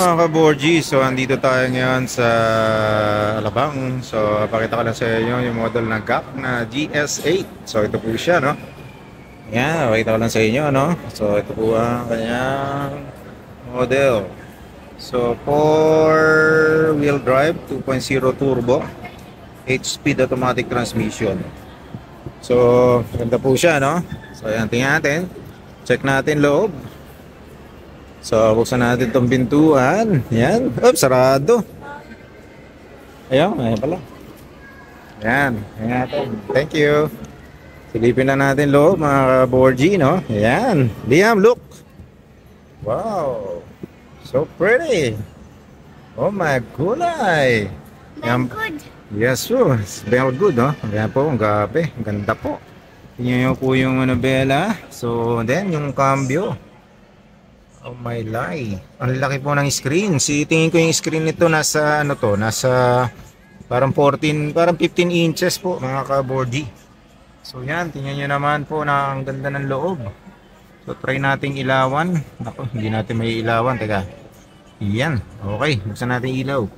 mga ka-Borgie, so andito tayo ngayon sa Alabang. So pakita ko lang sa inyo yung model ng GAC na GS8. So ito po siya, no? Yan, pakita ko lang sa inyo, no? So ito po ang kanyang model. So 4-wheel drive, 2.0 turbo, 8-speed automatic transmission. So ganda po siya, no? So yan, tingnan natin. Check natin loob. So, buksan natin itong pintuan. Yan. Oops, sarado. Ayun, ayun pala. Yan. Ayan natin. Thank you. Silipin na natin loob, mga Borgie, no? Yan. Liam, look. Wow. So pretty. Oh my gulay. Yan. Good. Yes, so. It's very good, no? Ayan po, ang gabi. Ang ganda po. Tingnan nyo po yung Bella. So, then, yung cambio. Oh my lie. Ang laki po ng screen. Tingin ko yung screen nito nasa ano to, nasa parang 14, parang 15 inches po, mga ka-Borgie. So yan, tingnan niyo naman po na ang ganda ng loob. So try nating ilawan. Ako, hindi natin may ilawan, teka. Yan. Okay, buksan natin ilaw.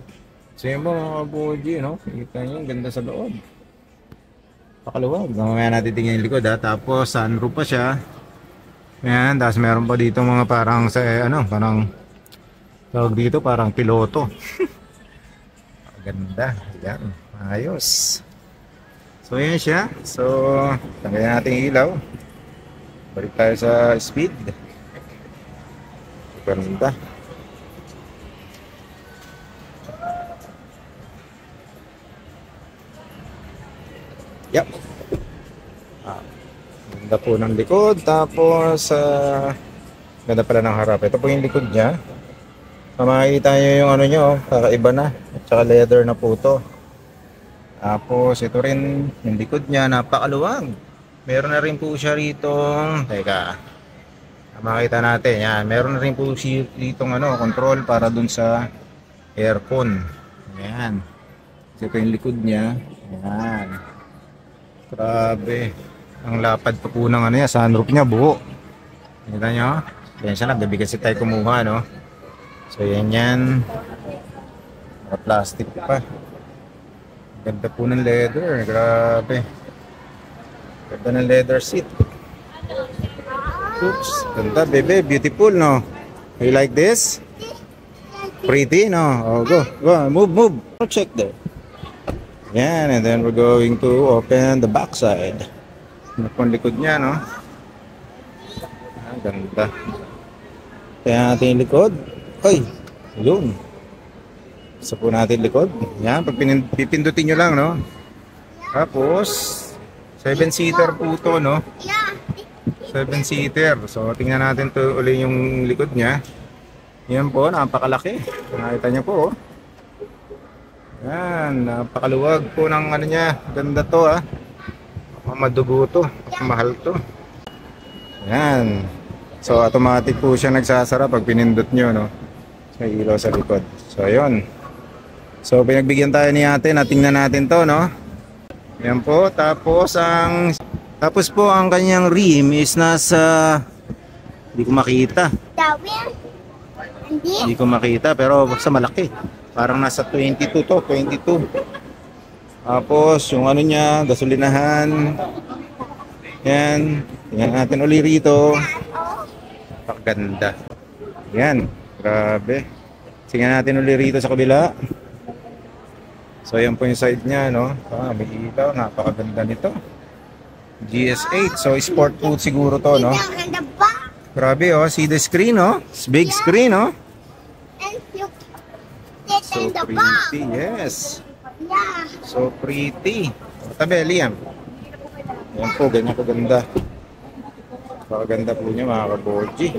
So yan po mga ka-Borgie, no? Kita niyo, ang ganda sa loob. Pakaluwag. Mamaya natin tingnan yung likod, ha. Tapos sunroof pa siya. Yan, tapos meron pa dito mga parang sa ano, parang tawag dito parang piloto. Ganda, yan, ayos. So yan siya. So tanggalin natin yung ilaw. Balik tayo sa speed. Ganda. Yep. Ganda po ng likod, tapos ganda pala ng harap. Ito po yung likod niya. Makikita nyo yung ano nyo, kakaiba na. At saka leather na po ito. Tapos ito rin yung likod niya, napakaluwag. Meron na rin po siya rito. Teka, makikita natin yan. Meron na rin po siya rito ano, control para dun sa aircon. Ayan. Ito yung likod niya. Ayan. Grabe. Ang lapad pa po ng ano yan, sunroof niya, buo. Kita nyo? Yan siya, gabi kasi tayo kumuha, no? So yan yan. Mga plastic pa. Ganda po ng leather, grabe. Ganda ng leather seat. Oops, ganda, bebe, beautiful, no? You like this? Pretty, no? Oh, go, move. Check there. Yan, and then we're going to open the back side. Ano po ang likod niya, no? Ganda. Kaya natin yung likod. Ay, yun. Isa po natin likod. Yan, pag pipindutin nyo lang, no? Tapos, 7-seater po ito, no? 7-seater. So, tingnan natin to ulit yung likod niya. Yan po, napakalaki. Nakita nyo po, oh. Yan, napakaluwag po ng ano niya. Ganda to, ah. Madugo to, mahal to. Yan. So automatic po siya nagsasara pag pinindot nyo, no? May ilaw sa likod. So ayun. So pinagbigyan tayo ni ate na tingnan natin to, no? Yan po. Tapos po ang kanyang rim is nasa, hindi ko makita. Hindi ko makita pero basta malaki. Parang nasa 22 to, 22. Tapos yung ano niya, gasolinahan. Yan. Tingnan natin uli rito. Napakaganda. Yan. Grabe. Tingnan natin uli rito sa kabila. So yan po yung side niya, no? May ilaw. Napakaganda nito. GS8. So sport mode siguro to, no? Grabe, oh. See the screen, oh. It's big screen, oh. So pretty. Yes. So pretty. Tabi, Liam. Ayan po, ganyan kaganda. Kaganda po niya, mga ka-Borgie.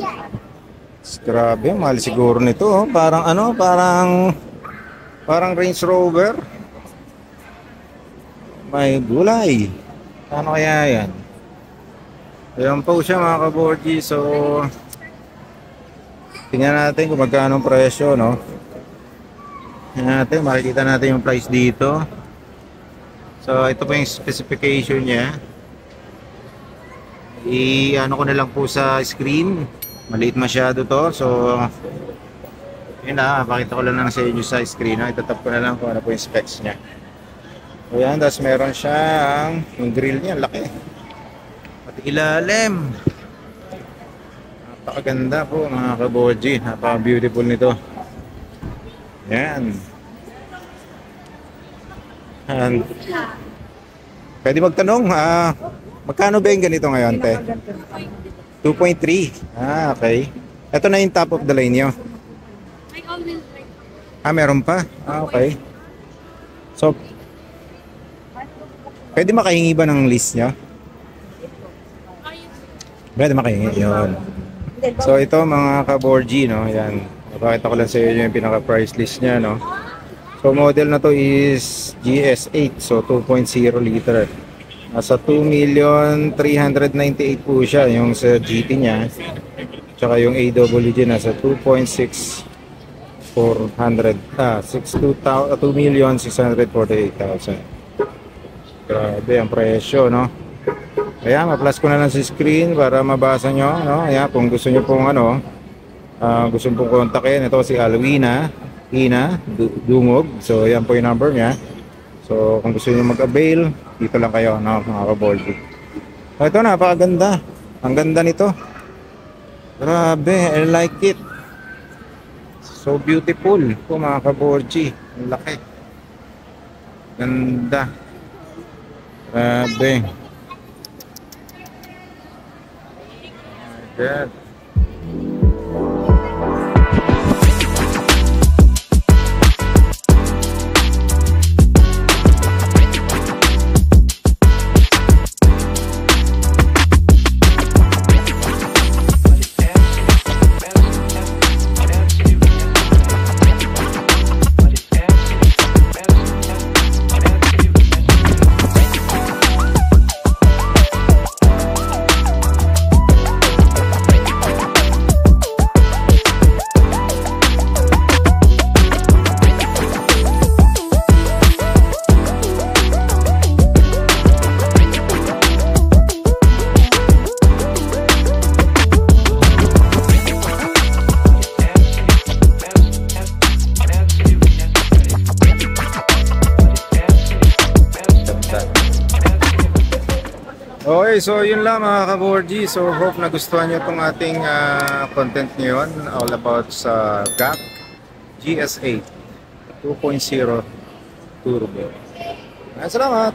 Grabe, mahal siguro nito, oh. Parang ano, parang Range Rover. May gulay. Ano kaya yan? Ayan po siya, mga ka-Borgie. So tingnan natin kung magkano ang presyo, no? Natin, makikita natin yung price dito. So ito po yung specification niya. I-ano ko na lang po sa screen. Maliit masyado to. So Yun na, pakita ko lang sa inyo sa screen. No? Itatap ko na lang kung ano po yung specs niya. So yan, tapos meron siyang yung grill niya, laki. Pati ilalim. Napakaganda po mga kaboji. Napaka-beautiful nito. Yan. And, pwede magtanong, magkano ba yung ganito ngayon, te? 2.3. Okay. Ito na yung top of the line nyo. Meron pa? Okay. So, pwede makahingi ba ng list nyo? Pwede makahingi, yun. So, ito mga ka-Borgi, no? Yan. Napakita ko lang sa inyo yung pinaka-price list niya, no? So, model na to is GS8. So, 2.0 liter. Nasa 2,398,000 po siya yung sa GT niya. Tsaka yung AWG nasa 2,648,000. Grabe ang presyo, no? Kaya ma-plus ko na lang sa screen para mabasa nyo, no? Ayan, kung gusto nyo pong gusto nyo pong kontakin, ito si Alwina Ina Dungog. So, ayan po yung number niya. So, kung gusto nyo mag-avail, dito lang kayo, no, mga ka-Borgi. So, ito, napakaganda. Ang ganda nito. Grabe, I like it. So beautiful po mga ka-Borgi. Ang laki. Ganda. Grabe. Oh my God. Okay, so yun lang mga ka-Borgi. So hope nagustuhan nyo itong ating content ngayon all about sa GAC GS8 2.0 Turbo. Salamat!